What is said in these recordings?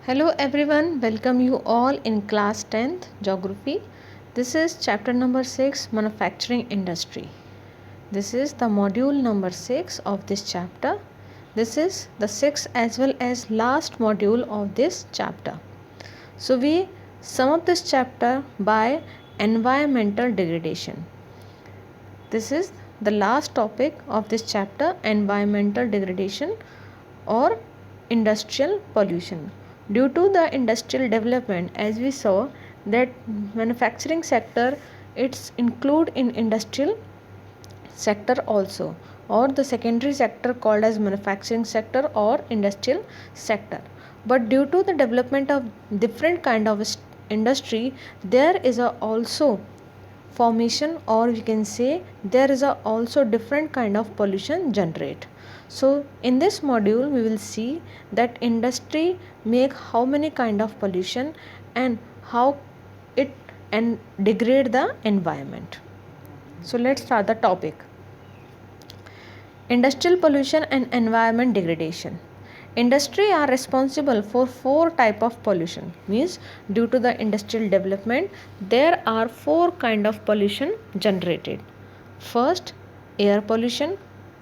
Hello everyone, welcome you all in class 10th Geography. This is chapter number 6 Manufacturing Industry. This is the module number 6 of this chapter. This is the sixth as well as last module of this chapter. So we sum up this chapter by environmental degradation. This is the last topic of this chapter, environmental degradation or industrial pollution. Due to the industrial development, as we saw that manufacturing sector it's include in industrial sector also, or the secondary sector called as manufacturing sector or industrial sector. But due to the development of different kind of industry, there is a also formation, or we can say there is a also different kind of pollution generate. So in this module we will see that industry make how many kind of pollution and how it and degrade the environment. So let's start the topic. Industrial pollution and environment degradation. Industry are responsible for four type of pollution. Means due to the industrial development there are four kind of pollution generated. First, air pollution.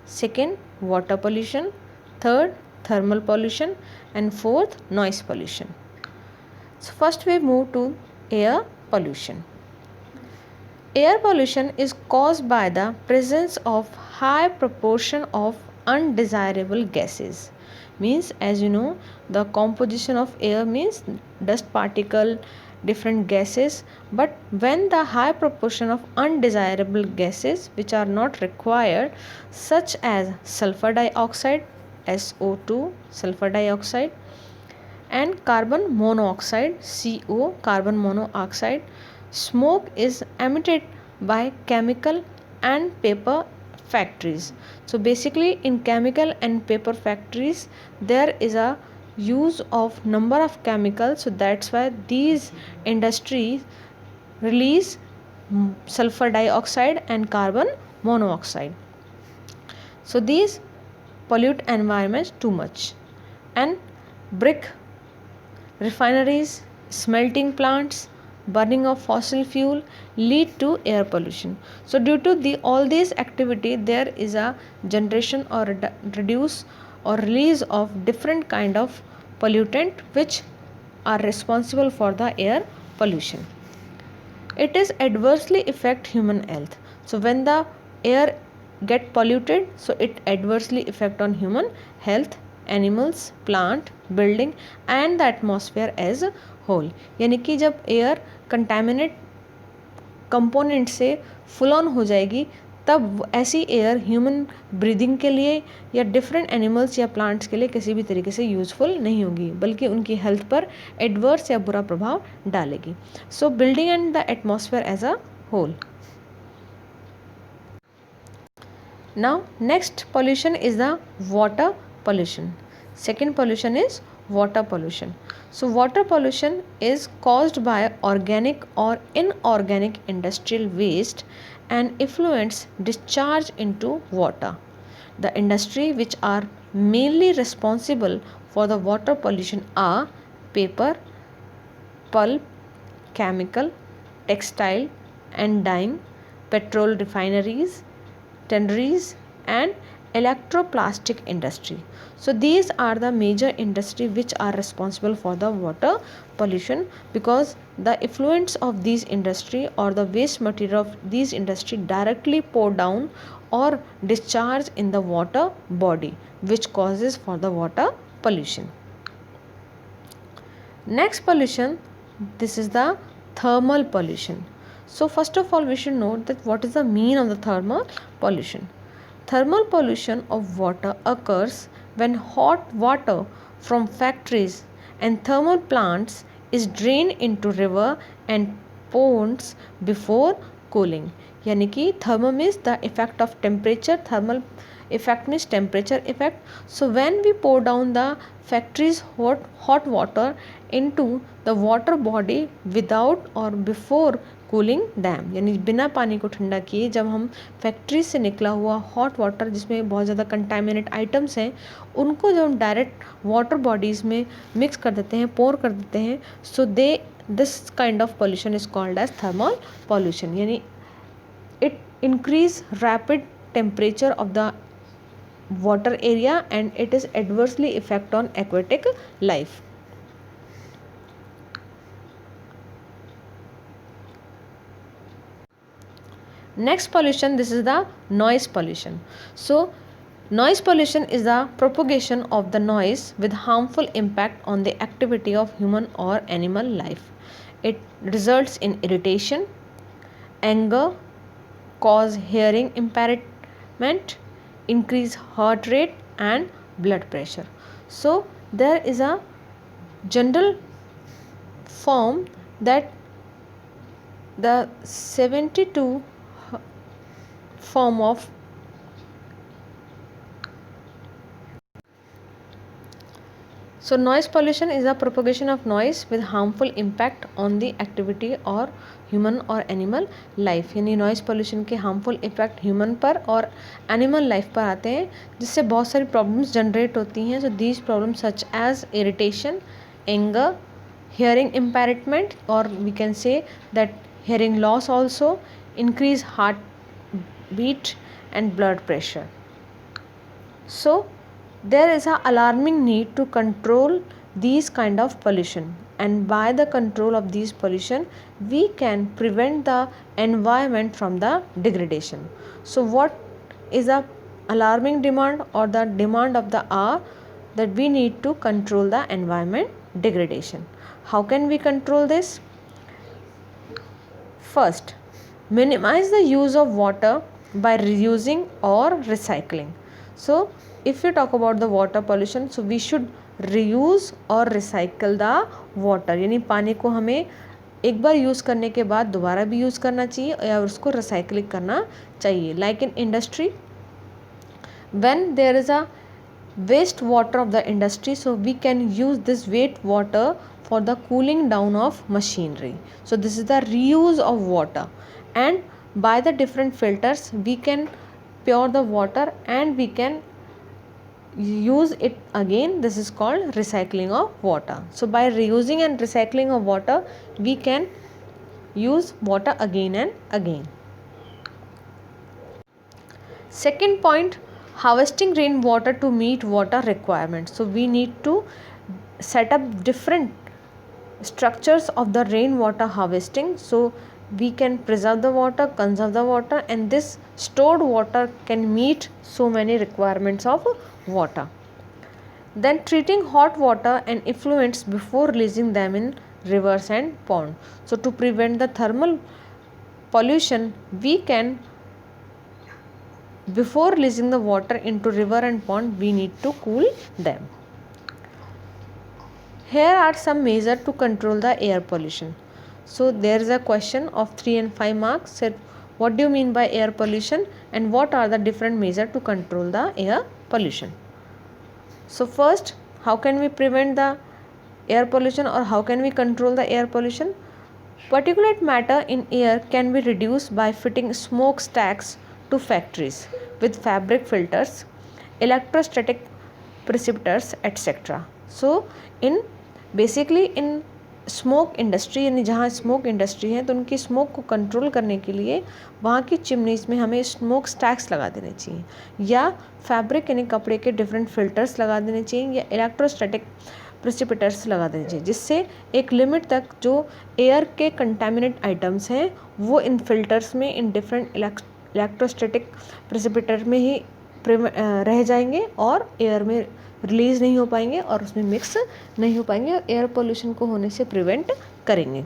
Second, water pollution. Third, thermal pollution. And fourth, noise pollution. So first we move to air pollution. Air pollution is caused by the presence of high proportion of undesirable gases. Means, as you know, the composition of air means dust particle, different gases, but when the high proportion of undesirable gases which are not required, such as sulfur dioxide, SO2, sulfur dioxide, and carbon monoxide, CO, carbon monoxide, smoke is emitted by chemical and paper factories. So basically in chemical and paper factories there is a use of number of chemicals, so that's why these industries release sulfur dioxide and carbon monoxide. So these pollute environments too much. And brick refineries, smelting plants, burning of fossil fuel lead to air pollution. So due to all these activity there is a generation or reduce or release of different kind of pollutant which are responsible for the air pollution. It is adversely affect human health. So when the air get polluted, so it adversely affect on human health, animals, plant, building and the atmosphere as a whole. यानी कि जब air contaminate component से full on हो जाएगी तब ऐसी air human breathing के लिए या डिफरेंट एनिमल्स या प्लांट्स के लिए किसी भी तरीके से यूज़फुल नहीं होगी, बल्कि उनकी हेल्थ पर एडवर्स या बुरा प्रभाव डालेगी. So building and the atmosphere as a whole. Now next pollution is the water pollution. Second pollution is water pollution. So water pollution is caused by organic or inorganic industrial waste and effluents discharged into water. The industry which are mainly responsible for the water pollution are paper, pulp, chemical, textile and dyeing, petrol refineries, tanneries and electroplastic industry. So these are the major industry which are responsible for the water pollution, because the effluents of these industry or the waste material of these industry directly pour down or discharge in the water body, which causes for the water pollution. Next pollution, this is the thermal pollution. So first of all we should note that what is the meaning of the thermal pollution. Thermal pollution of water occurs when hot water from factories and thermal plants is drained into river and ponds before cooling. यानी कि thermal means the effect of temperature, thermal effect means temperature effect. So when we pour down the factory's hot water into the water body without or before cooling dam, यानी बिना पानी को ठंडा किए जब हम फैक्ट्री से निकला हुआ हॉट वाटर जिसमें बहुत ज़्यादा कंटामिनेट आइटम्स हैं उनको जब हम डायरेक्ट वाटर बॉडीज़ में मिक्स कर देते हैं, पोर कर देते हैं, so this kind of pollution is called as thermal pollution, यानी it increase rapid temperature of the water area and it is adversely effect on aquatic life. Next pollution, this is the noise pollution. So noise pollution is the propagation of the noise with harmful impact on the activity of human or animal life. It results in irritation, anger, cause hearing impairment, increase heart rate and blood pressure. So there is a general form that the 72 form of so noise pollution is the propagation of noise with harmful impact on the activity or human और animal life, यानी noise pollution के harmful effect human पर और animal life पर आते हैं जिससे बहुत सारी प्रॉब्लम्स जनरेट होती हैं. So these problems such as irritation, anger, hearing impairment or we can say that hearing loss also, increase heart beat and blood pressure. So there is a alarming need to control these kind of pollution, and by the control of these pollution we can prevent the environment from the degradation. So what is a alarming demand or the demand of the hour? That we need to control the environment degradation. How can we control this? First, minimize the use of water by reusing or recycling. So if we talk about the water pollution, so we should reuse or recycle the water, यानी पानी को हमें एक बार use करने के बाद दोबारा भी यूज़ करना चाहिए या उसको रिसाइकलिंग करना चाहिए. Like in industry, when there is a waste water of the industry, so we can use this waste water for the cooling down of machinery. So this is the reuse of water, and by the different filters we can pure the water and we can use it again. This is called recycling of water. So by reusing and recycling of water we can use water again and again. Second point, harvesting rainwater to meet water requirements. So we need to set up different structures of the rainwater harvesting so we can preserve the water, conserve the water, and this stored water can meet so many requirements of water. Then treating hot water and effluents before releasing them in rivers and ponds. So to prevent the thermal pollution we can, before releasing the water into river and pond, we need to cool them. Here are some measures to control the air pollution. So there is a question of 3 and 5 marks said what do you mean by air pollution and what are the different measures to control the air pollution. So first, how can we prevent the air pollution or how can we control the air pollution? Particulate matter in air can be reduced by fitting smokestacks to factories with fabric filters, electrostatic precipitors, etc. So in basically in smoke industry, यानी जहाँ smoke industry है तो उनकी smoke को control करने के लिए वहाँ की चिमनीज में हमें स्मोक स्टैक्स लगा देने चाहिए या फैब्रिक यानी कपड़े के डिफरेंट फिल्टर्स लगा देने चाहिए या इलेक्ट्रोस्टैटिक प्रेसिपिटर्स लगा देने चाहिए, जिससे एक लिमिट तक जो एयर के कंटामिनेट आइटम्स हैं वो इन फिल्टर्स में, इन डिफरेंट इलेक्ट्रोस्टैटिक प्रेसिपिटर में ही रह जाएंगे और एयर में रिलीज़ नहीं हो पाएंगे और उसमें मिक्स नहीं हो पाएंगे और एयर पोल्यूशन को होने से प्रिवेंट करेंगे.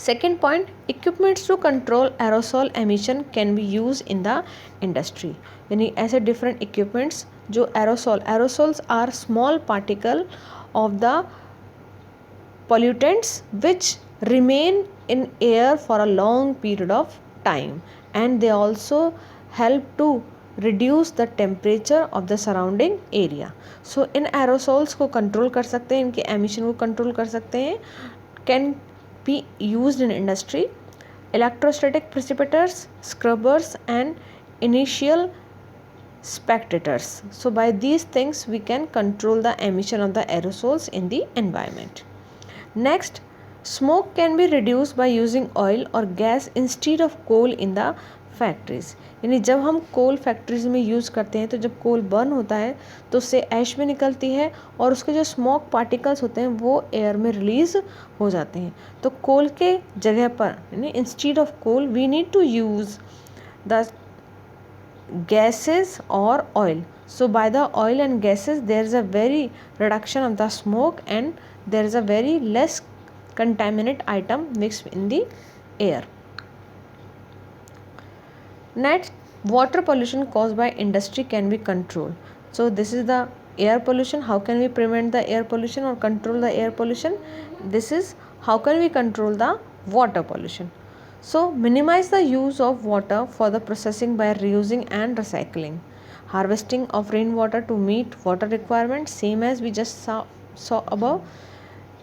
Second point, equipments to control aerosol emission can be use in the industry, यानी ऐसे डिफरेंट इक्विपमेंट्स जो aerosols are small particle of the pollutants which remain in air for a long period of time and they also help to reduce the temperature of the surrounding area. So in aerosols को control कर सकते हैं, इनके emission को control कर सकते हैं. Can be used in industry. Electrostatic precipitators, scrubbers and initial spectators. So by these things we can control the emission of the aerosols in the environment. Next, smoke can be reduced by using oil or gas instead of coal in the factories. यानी जब हम कोल factories में use करते हैं तो जब कोल burn होता है तो उससे ऐश भी निकलती है और उसके जो स्मोक पार्टिकल्स होते हैं वो एयर में रिलीज़ हो जाते हैं. तो कोल के जगह पर यानी instead of coal we need to use the gases or oil. So by the oil and gases there is a very reduction of the smoke and there is a very less contaminant item mixed in the air. Next, water pollution caused by industry can be controlled. So this is the air pollution. How can we prevent the air pollution or control the air pollution? This is how can we control the water pollution. So minimize the use of water for the processing by reusing and recycling. Harvesting of rainwater to meet water requirements, same as we just saw above.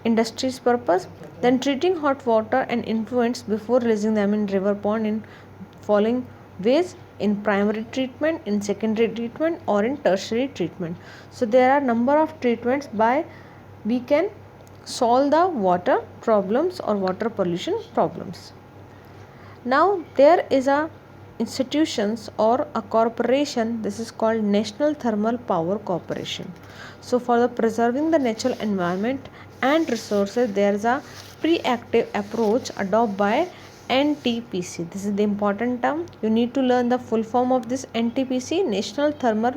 Industry's purpose, then treating hot water and influents before releasing them in river, pond in following ways: in primary treatment, in secondary treatment or in tertiary treatment. So there are number of treatments by we can solve the water problems or water pollution problems. Now there is a institutions or a corporation, this is called National Thermal Power Corporation. So for the preserving the natural environment and resources there is a proactive approach adopted by NTPC. This is the important term. You need to learn the full form of this NTPC, National Thermal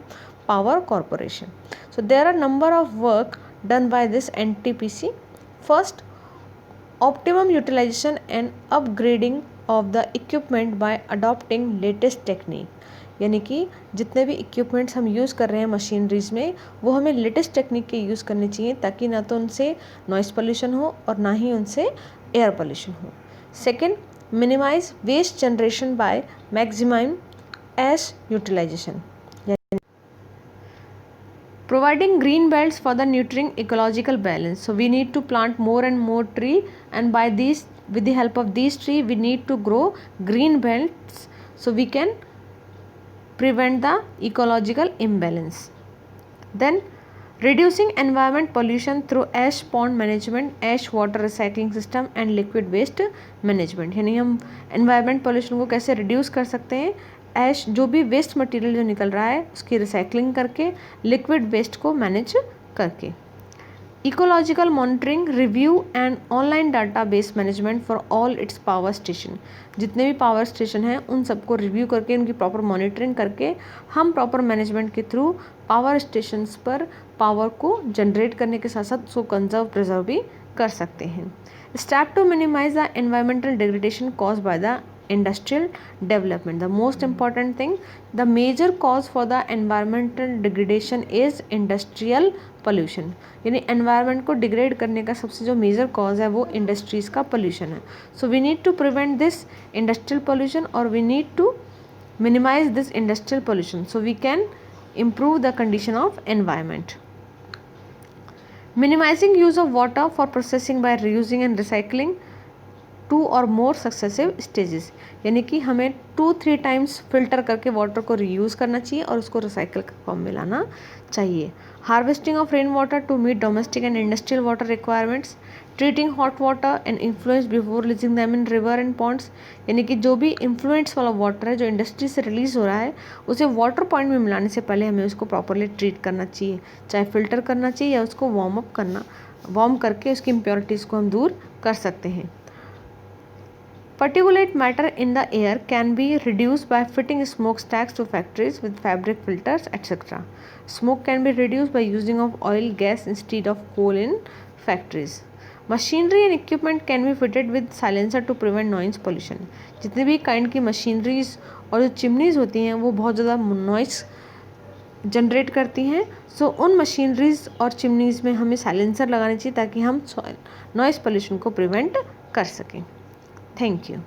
Power Corporation. So there are number of work done by this NTPC. First, optimum utilization and upgrading of the equipment by adopting latest technique. यानी कि जितने भी equipments हम use कर रहे हैं machineries में वो हमें लेटेस्ट टेक्निक के यूज़ करने चाहिए ताकि ना तो उनसे नॉइस पोल्यूशन हो और ना ही उनसे एयर पोल्यूशन हो. Second, minimize waste generation by maximum ash utilization. Providing green belts for the nurturing ecological balance. So we need to plant more and more tree, and by these, with the help of these tree, we need to grow green belts so we can prevent the ecological imbalance. Then reducing environment pollution through ash pond management, ash water recycling system and liquid waste management. यानी हम environment pollution को कैसे reduce कर सकते हैं? ऐश जो भी waste material जो निकल रहा है उसकी रिसाइकलिंग करके, लिक्विड वेस्ट को मैनेज करके. Ecological monitoring, review and online data base management for all it's power station. जितने भी पावर स्टेशन हैं उन सबको रिव्यू करके उनकी प्रॉपर मॉनिटरिंग करके हम प्रॉपर मैनेजमेंट के थ्रू पावर स्टेशंस पर पावर को जनरेट करने के साथ साथ उसको कंजर्व प्रिजर्व भी कर सकते हैं. Step to minimise the environmental degradation cause by the industrial development. The most important thing, the major cause for the environmental degradation is industrial pollution. यानी environment को degrade करने का सबसे जो major cause है वो industries का pollution है. So we need to prevent this industrial pollution or we need to minimize this industrial pollution so we can improve the condition of environment. Minimizing use of water for processing by reusing and recycling 2 और मोर successive stages. यानी कि हमें 2-3 times filter करके water को reuse करना चाहिए और उसको रिसाइकल फॉर्म में लाना चाहिए. Harvesting of rain water to meet domestic and industrial water requirements. Treating hot water and influence before releasing them in river and ponds. यानी कि जो भी इन्फ्लुएंस वाला वाटर है जो इंडस्ट्री से रिलीज़ हो रहा है उसे वाटर पॉइंट में मिलाने से पहले हमें उसको प्रॉपरली ट्रीट करना चाहिए, चाहे फिल्टर करना चाहिए या उसको वार्म करके उसकी इम्प्योरिटीज़ को हम दूर कर सकते हैं. Particulate matter in the air can be reduced by fitting smokestacks to factories with fabric filters, etc. Smoke can be reduced by using of oil, gas instead of coal in factories. Machinery and equipment can be fitted with silencer to prevent noise pollution. जितने भी kind की machineries और जो chimneys होती हैं वो बहुत ज़्यादा नॉइस जनरेट करती हैं. सो उन मशीनरीज और चिमनीज में हमें साइलेंसर लगाने चाहिए ताकि हम नॉइस पोल्यूशन को प्रिवेंट कर सकें. Thank you.